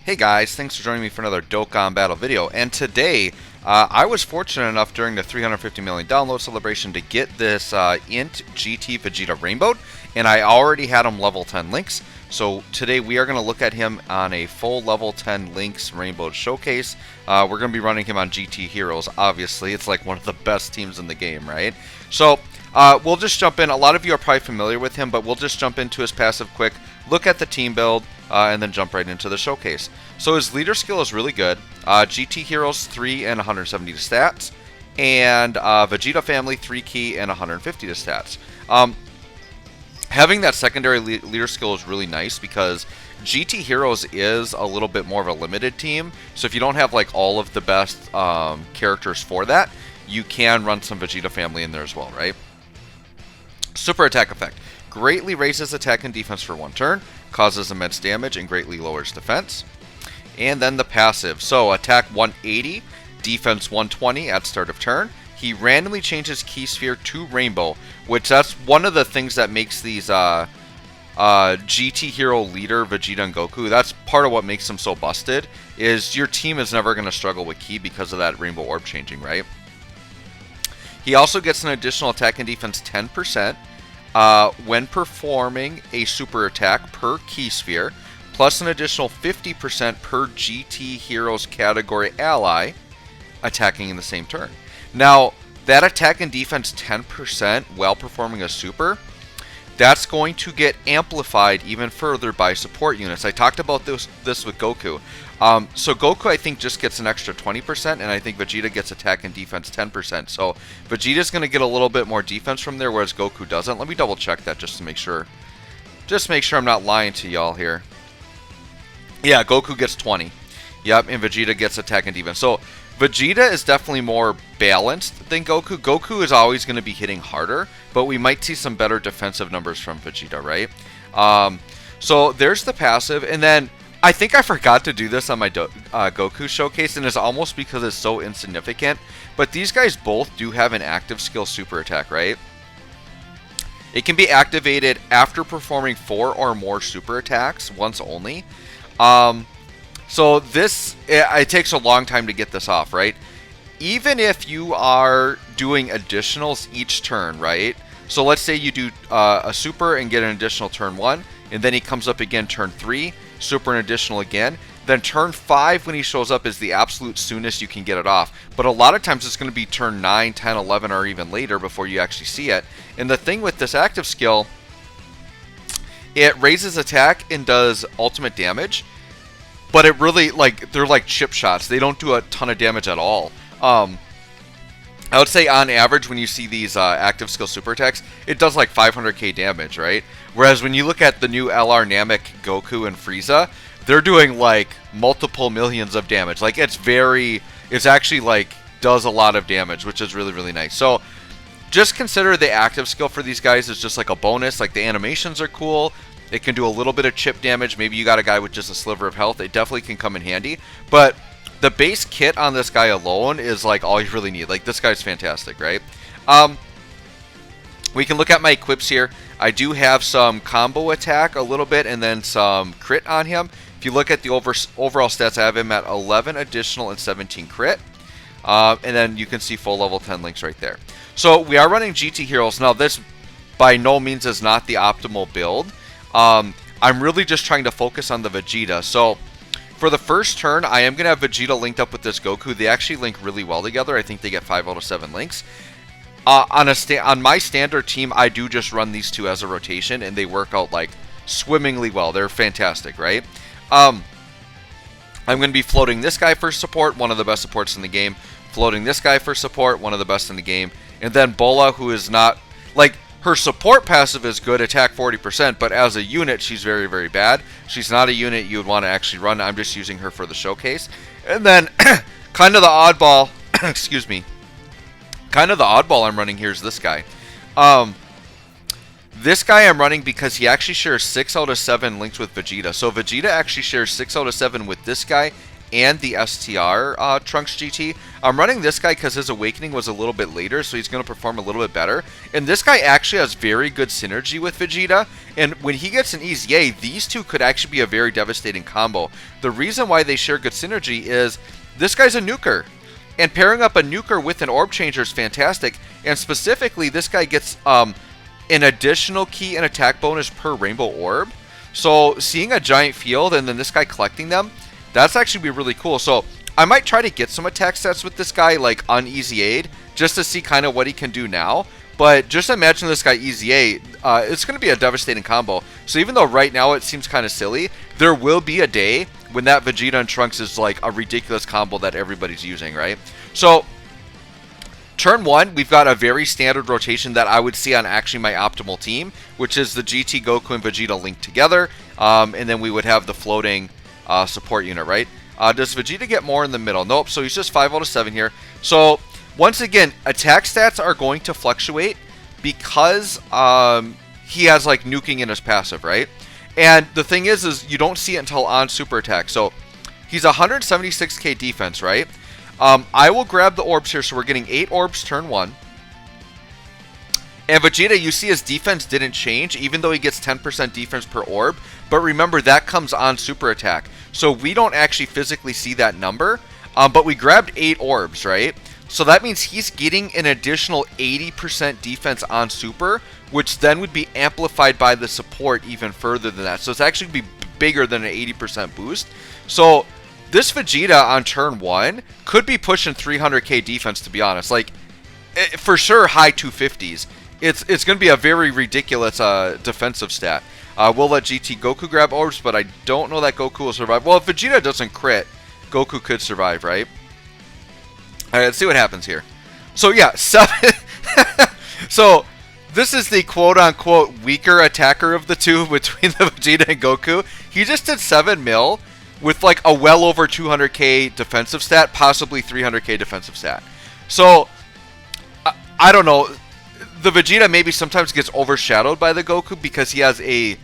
Hey guys, thanks for joining me for another Dokkan Battle video. And today, I was fortunate enough during the 350 million download celebration to get this Int GT Vegeta Rainbowed, and I already had him level 10 links. So today we are going to look at him on a full level 10 links Rainbowed showcase. We're going to be running him on GT Heroes, obviously. It's like one of the best teams in the game, right? So we'll just jump in. A lot of you are probably familiar with him, but we'll just jump into his passive quick, look at the team build, and then jump right into the showcase. So his leader skill is really good. GT Heroes 3 and 170 to stats, and Vegeta Family 3 key and 150 to stats. Having that secondary leader skill is really nice because GT Heroes is a little bit more of a limited team. So if you don't have like all of the best characters for that, you can run some Vegeta Family in there as well, right? Super attack effect. Greatly raises attack and defense for one turn, causes immense damage, and greatly lowers defense. And then the passive. So attack 180, defense 120 at start of turn. He randomly changes Key Sphere to Rainbow, which that's one of the things that makes these GT Hero leader Vegeta and Goku. That's part of what makes them so busted, is your team is never going to struggle with Key because of that Rainbow Orb changing, right? He also gets an additional attack and defense 10%. When performing a super attack per Key Sphere, plus an additional 50% per GT Heroes category ally attacking in the same turn. Now, that attack and defense 10% while performing a super, that's going to get amplified even further by support units. I talked about this with Goku. So Goku, I think, just gets an extra 20%, and I think Vegeta gets attack and defense 10%. So Vegeta's going to get a little bit more defense from there, whereas Goku doesn't. Let me double check that just to make sure. Just make sure I'm not lying to y'all here. Yeah, Goku gets 20. Yep, and Vegeta gets attack and defense. So Vegeta is definitely more balanced than Goku. Goku is always going to be hitting harder, but we might see some better defensive numbers from Vegeta, right? So there's the passive, and then I think I forgot to do this on my Goku showcase, and it's almost because it's so insignificant, but these guys both do have an active skill super attack, right? It can be activated after performing 4 or more super attacks, once only. So this, it takes a long time to get this off, right? Even if you are doing additionals each turn, right? So let's say you do a super and get an additional turn 1, and then he comes up again turn 3, super and additional again. Then turn 5 when he shows up is the absolute soonest you can get it off. But a lot of times it's going to be turn 9, 10, 11, or even later before you actually see it. And the thing with this active skill, it raises attack and does ultimate damage. But it really, like, they're like chip shots. They don't do a ton of damage at all. I would say on average when you see these active skill super attacks, it does like 500k damage, right? Whereas when you look at the new LR Namek, Goku, and Frieza, they're doing like multiple millions of damage. Like it's actually like does a lot of damage, which is really, really nice. So just consider the active skill for these guys is just like a bonus. Like the animations are cool. It can do a little bit of chip damage. Maybe you got a guy with just a sliver of health. It definitely can come in handy. But the base kit on this guy alone is like all you really need. Like this guy's fantastic, right? We can look at my equips here. I do have some combo attack a little bit and then some crit on him. If you look at the overall stats, I have him at 11 additional and 17 crit. And then you can see full level 10 links right there. So we are running GT Heroes. Now this by no means is not the optimal build. I'm really just trying to focus on the Vegeta. So for the first turn, I am going to have Vegeta linked up with this Goku. They actually link really well together. I think they get 5 out of 7 links. On my standard team, I do just run these two as a rotation, and they work out like swimmingly well. They're fantastic, right? I'm going to be floating this guy for support, one of the best supports in the game. Floating this guy for support, one of the best in the game. And then Bola, who is not, like, her support passive is good, attack 40%, but as a unit, she's very, very bad. She's not a unit you would want to actually run. I'm just using her for the showcase. And then, kind of the oddball, excuse me, kind of the oddball I'm running here is this guy. This guy I'm running because he actually shares 6 out of 7 links with Vegeta. So Vegeta actually shares 6 out of 7 with this guy and the STR Trunks GT. I'm running this guy because his awakening was a little bit later, so he's going to perform a little bit better. And this guy actually has very good synergy with Vegeta, and when he gets an Easy A, these two could actually be a very devastating combo. The reason why they share good synergy is this guy's a nuker, and pairing up a nuker with an orb changer is fantastic, and specifically this guy gets an additional key and attack bonus per rainbow orb. So seeing a giant field and then this guy collecting them, that's actually be really cool. So I might try to get some attack stats with this guy, like on Easy Aid, just to see kind of what he can do now. But just imagine this guy Easy A, it's going to be a devastating combo. So even though right now it seems kind of silly, there will be a day when that Vegeta and Trunks is like a ridiculous combo that everybody's using, right? So turn 1, we've got a very standard rotation that I would see on actually my optimal team, which is the GT, Goku, and Vegeta linked together. And then we would have the floating support unit, right? Does Vegeta get more in the middle? Nope, so he's just 5 out of 7 here. So, once again, attack stats are going to fluctuate because he has, like, nuking in his passive, right? And the thing is you don't see it until on super attack. So, he's 176k defense, right? I will grab the orbs here, so we're getting 8 orbs turn 1. And Vegeta, you see his defense didn't change, even though he gets 10% defense per orb. But remember, that comes on super attack. So we don't actually physically see that number. But we grabbed 8 orbs, right? So that means he's getting an additional 80% defense on super, which then would be amplified by the support even further than that. So it's actually going to be bigger than an 80% boost. So this Vegeta on turn 1 could be pushing 300k defense, to be honest. Like, for sure, high 250s. It's going to be a very ridiculous defensive stat. We'll let GT Goku grab orbs, but I don't know that Goku will survive. Well, if Vegeta doesn't crit, Goku could survive, right? Alright, let's see what happens here. So, yeah, 7... So, this is the quote-unquote weaker attacker of the two between the Vegeta and Goku. He just did 7 mil with, like, a well over 200k defensive stat, possibly 300k defensive stat. So, I don't know. The Vegeta maybe sometimes gets overshadowed by the Goku because he has a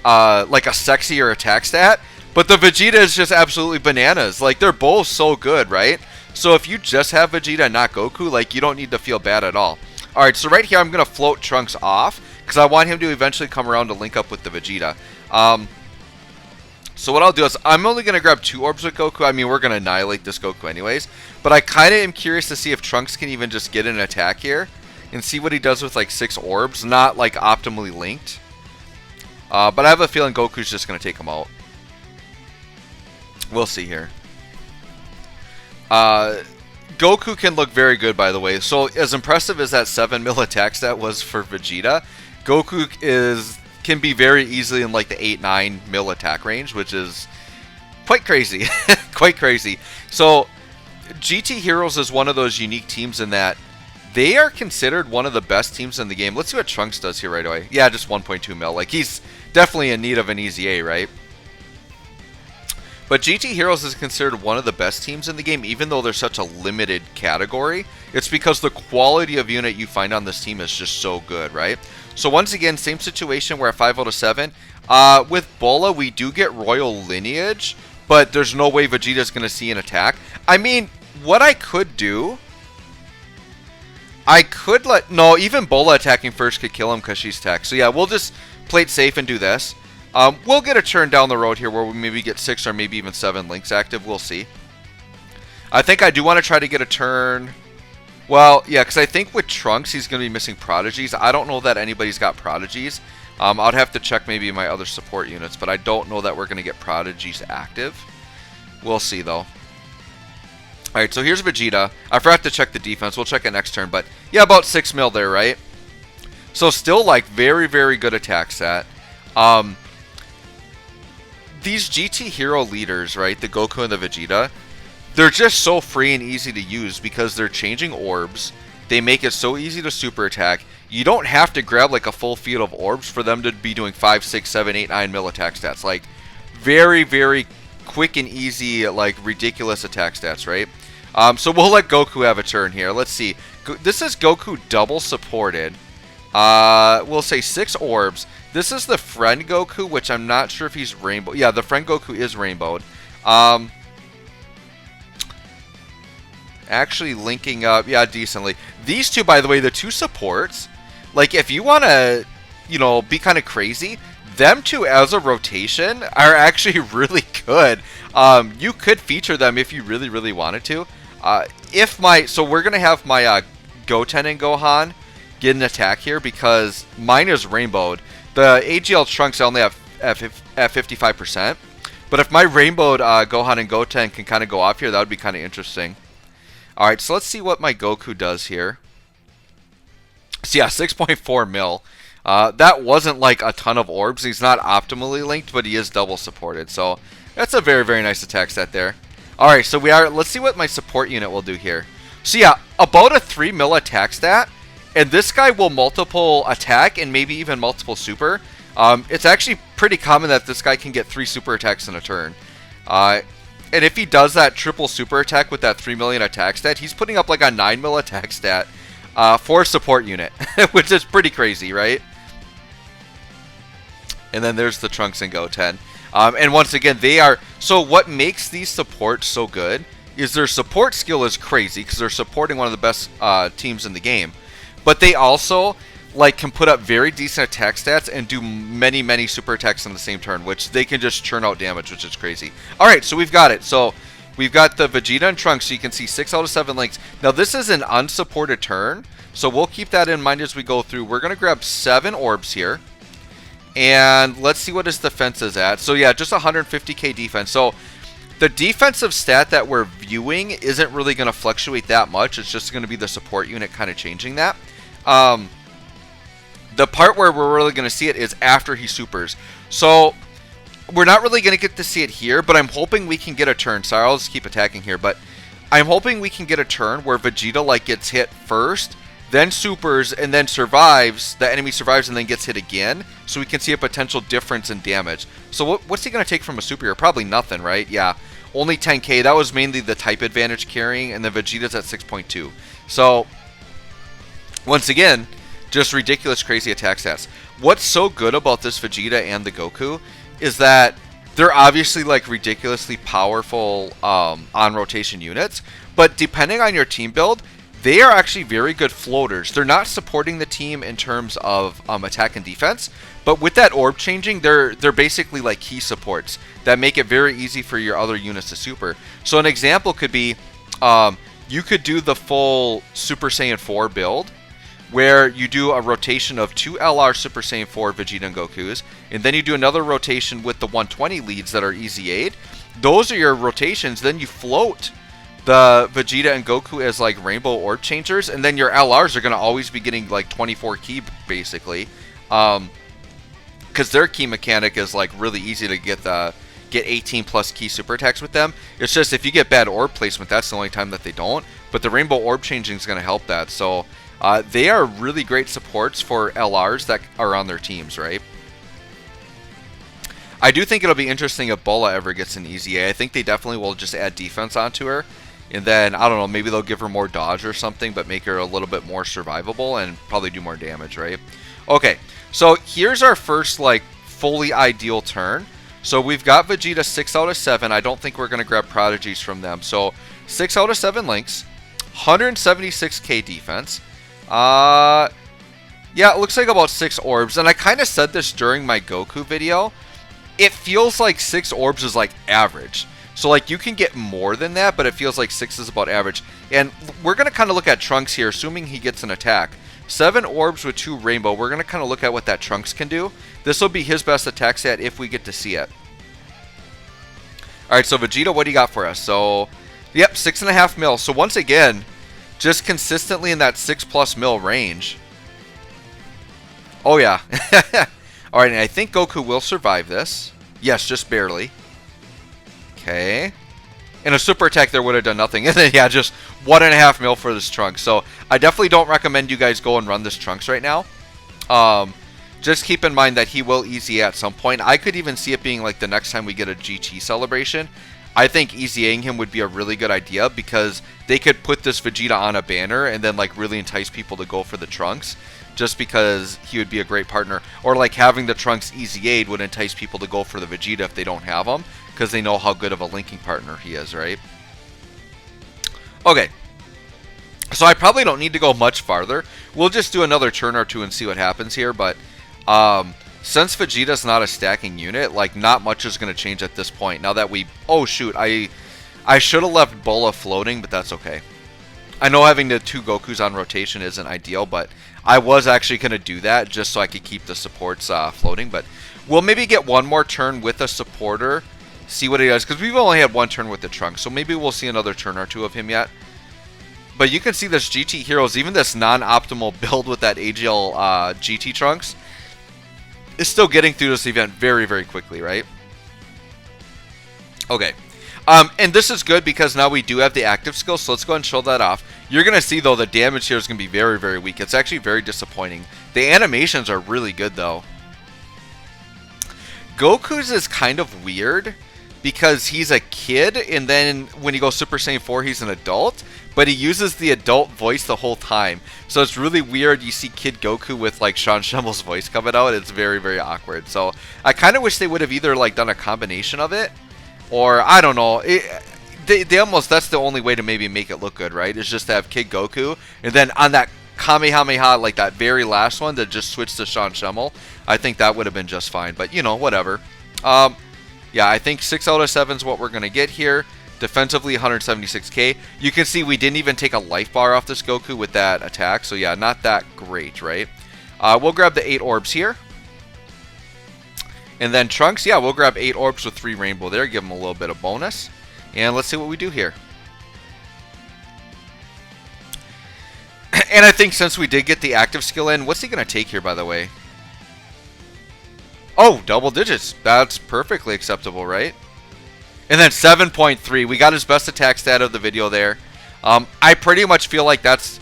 like a sexier attack stat, but the Vegeta is just absolutely bananas. Like, they're both so good, right? So if you just have Vegeta and not Goku, like, you don't need to feel bad at all. Alright, so right here I'm going to float Trunks off because I want him to eventually come around to link up with the Vegeta. So what I'll do is I'm only going to grab 2 orbs with Goku. I mean, we're going to annihilate this Goku anyways, but I kind of am curious to see if Trunks can even just get an attack here and see what he does with like 6 orbs, not like optimally linked. But I have a feeling Goku's just going to take him out. We'll see here. Goku can look very good, by the way. So as impressive as that 7 mil attack stat was for Vegeta, Goku can be very easily in like the 8-9 mil attack range, which is quite crazy. Quite crazy. So GT Heroes is one of those unique teams in that they are considered one of the best teams in the game. Let's see what Trunks does here right away. Yeah, just 1.2 mil. Like, he's definitely in need of an Easy A, right? But GT Heroes is considered one of the best teams in the game, even though they're such a limited category. It's because the quality of unit you find on this team is just so good, right? So once again, same situation. We're at 5 out of 7. With Bola, we do get Royal Lineage, but there's no way Vegeta's going to see an attack. I mean, what I could do... I could let... No, even Bola attacking first could kill him because she's tech. So yeah, we'll just play it safe and do this. We'll get a turn down the road here where we maybe get 6 or maybe even 7 links active. We'll see. I think I do want to try to get a turn... Well, yeah, because I think with Trunks, he's going to be missing Prodigies. I don't know that anybody's got Prodigies. I'd have to check maybe my other support units, but I don't know that we're going to get Prodigies active. We'll see, though. Alright, so here's Vegeta. I forgot to check the defense. We'll check it next turn, but yeah, about 6 mil there, right? So still, like, very, very good attack stat. These GT Hero leaders, right, the Goku and the Vegeta, they're just so free and easy to use because they're changing orbs. They make it so easy to super attack. You don't have to grab like a full field of orbs for them to be doing 5, 6, 7, 8, 9 mil attack stats. Like, very, very quick and easy, like, ridiculous attack stats, right? So we'll let Goku have a turn here. Let's see. This is Goku double supported. We'll say 6 orbs. This is the friend Goku, which I'm not sure if he's rainbow. Yeah, the friend Goku is rainbowed. Actually linking up, yeah, decently. These two, by the way, the two supports, like if you want to, you know, be kind of crazy, them two as a rotation are actually really good. You could feature them if you really, really wanted to. So we're gonna have my Goten and Gohan get an attack here because mine is rainbowed. The AGL Trunks I only have at 55%. But if my rainbowed Gohan and Goten can kind of go off here, that would be kind of interesting. Alright, so let's see what my Goku does here. So yeah, 6.4 mil. That wasn't like a ton of orbs. He's not optimally linked, but he is double supported. So that's a very, very nice attack set there. Alright, so let's see what my support unit will do here. So yeah, about a 3 mil attack stat. And this guy will multiple attack and maybe even multiple super. It's actually pretty common that this guy can get 3 super attacks in a turn. And if he does that triple super attack with that 3 million attack stat, he's putting up like a 9 mil attack stat for a support unit, which is pretty crazy, right? And then there's the Trunks and Goten. And once again, so what makes these supports so good is their support skill is crazy because they're supporting one of the best teams in the game. But they also like can put up very decent attack stats and do many, many super attacks in the same turn, which they can just churn out damage, which is crazy. Alright, so we've got it. So we've got the Vegeta and Trunks, so you can see 6 out of 7 links. Now this is an unsupported turn, so we'll keep that in mind as we go through. We're going to grab 7 orbs here. And let's see what his defense is at. So yeah, just 150k defense. So the defensive stat that we're viewing isn't really going to fluctuate that much. It's just going to be the support unit kind of changing that. The part where we're really going to see it is after he supers. So we're not really going to get to see it here, but I'm hoping we can get a turn. Sorry, I'll just keep attacking here, but I'm hoping we can get a turn where Vegeta like gets hit first, then supers, and then survives. The enemy survives and then gets hit again, so we can see a potential difference in damage. So what's he going to take from a super here? Probably nothing, right? Yeah, only 10k. That was mainly the type advantage carrying, and then Vegeta's at 6.2. So once again, just ridiculous, crazy attack stats. What's so good about this Vegeta and the Goku is that they're obviously like ridiculously powerful on rotation units, but depending on your team build, they are actually very good floaters. They're not supporting the team in terms of attack and defense, but with that orb changing, they're basically like key supports that make it very easy for your other units to super. So an example could be you could do the full Super Saiyan 4 build, where you do a rotation of 2 LR Super Saiyan 4 Vegeta and Gokus, and then you do another rotation with the 120 leads that are easy aid. Those are your rotations. Then you float the Vegeta and Goku as like rainbow orb changers, and then your LRs are going to always be getting like 24 key basically, because their key mechanic is like really easy to get 18 plus key super attacks with them. It's just if you get bad orb placement, that's the only time that they don't. But the rainbow orb changing is going to help that. So they are really great supports for LRs that are on their teams, right? I do think it'll be interesting if Bola ever gets an easy A. I think they definitely will just add defense onto her. And then, I don't know, maybe they'll give her more dodge or something, but make her a little bit more survivable and probably do more damage, right? Okay, so here's our first, like, fully ideal turn. So we've got Vegeta 6 out of 7. I don't think we're going to grab Prodigies from them. So 6 out of 7 links, 176k defense. Yeah, it looks like about 6 orbs. And I kind of said this during my Goku video. It feels like 6 orbs is like average. So like you can get more than that, but it feels like 6 is about average. And we're going to kind of look at Trunks here, assuming he gets an attack. 7 orbs with 2 rainbow. We're going to kind of look at what that Trunks can do. This will be his best attack stat if we get to see it. Alright, so Vegeta, what do you got for us? So, yep, 6.5 mil. So once again, just consistently in that 6+ mil range. Oh yeah. Alright, and I think Goku will survive this. Yes, just barely. Okay. In a super attack, there would have done nothing. And then, yeah, just 1.5 mil for this Trunks. So, I definitely don't recommend you guys go and run this Trunks right now. Just keep in mind that he will easy at some point. I could even see it being like the next time we get a GT celebration. I think easying him would be a really good idea because they could put this Vegeta on a banner and then like really entice people to go for the Trunks. Just because he would be a great partner. Or like having the Trunks easy aid would entice people to go for the Vegeta if they don't have him. Because they know how good of a linking partner he is, right? Okay. So I probably don't need to go much farther. We'll just do another turn or two and see what happens here. But since Vegeta's not a stacking unit, like not much is going to change at this point. Now that we... Oh shoot, I should have left Bola floating, but that's okay. I know having the 2 Gokus on rotation isn't ideal, but I was actually going to do that just so I could keep the supports floating. But we'll maybe get one more turn with a supporter, see what he does, because we've only had one turn with the Trunks, so maybe we'll see another turn or two of him yet. But you can see this GT Heroes, even this non-optimal build with that AGL GT Trunks, is still getting through this event very, very quickly, right? Okay. And this is good because now we do have the active skill, so let's go ahead and show that off. You're going to see, though, the damage here is going to be very, very weak. It's actually very disappointing. The animations are really good, though. Goku's is kind of weird because he's a kid, and then when he goes Super Saiyan 4, he's an adult, but he uses the adult voice the whole time. So it's really weird. You see Kid Goku with, like, Sean Schemmel's voice coming out. It's very, very awkward. So I kind of wish they would have either, like, done a combination of it, or, I don't know, they almost, that's the only way to maybe make it look good, right? Is just to have Kid Goku, and then on that Kamehameha, like that very last one, to just switch to Sean Schemmel. I think that would have been just fine, but, you know, whatever. Yeah, I think 6 out of 7 is what we're going to get here. Defensively, 176k. You can see we didn't even take a life bar off this Goku with that attack, so yeah, not that great, right? We'll grab the 8 orbs here. And then Trunks, yeah, we'll grab 8 orbs with 3 rainbow there, give him a little bit of bonus. And let's see what we do here. And I think since we did get the active skill in, what's he going to take here, by the way? Oh, double digits. That's perfectly acceptable, right? And then 7.3. We got his best attack stat of the video there. I pretty much feel like that's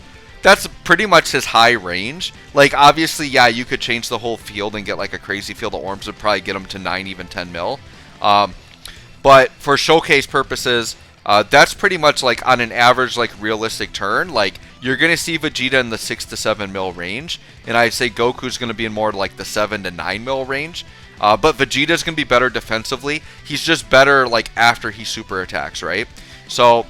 pretty much his high range. Like, obviously, yeah, you could change the whole field and get like a crazy field of orbs. Would probably get him to 9, even 10 mil. But for showcase purposes, that's pretty much like on an average, like realistic turn. Like, you're going to see Vegeta in the 6 to 7 mil range. And I'd say Goku's going to be in more like the 7 to 9 mil range. But Vegeta's going to be better defensively. He's just better like after he super attacks, right? So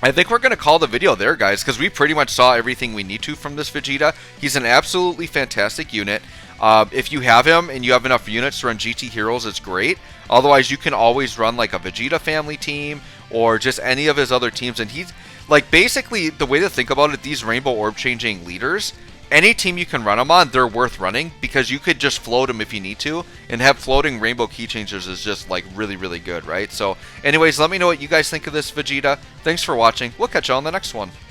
I think we're going to call the video there, guys, because we pretty much saw everything we need to from this Vegeta. He's an absolutely fantastic unit. If you have him and you have enough units to run GT Heroes, it's great. Otherwise, you can always run like a Vegeta family team or just any of his other teams. And he's like, basically, the way to think about it, these Rainbow Orb changing leaders, any team you can run them on, they're worth running because you could just float them if you need to, and have floating Rainbow Key Changers is just like really, really good, right? So anyways, let me know what you guys think of this Vegeta. Thanks for watching. We'll catch you on the next one.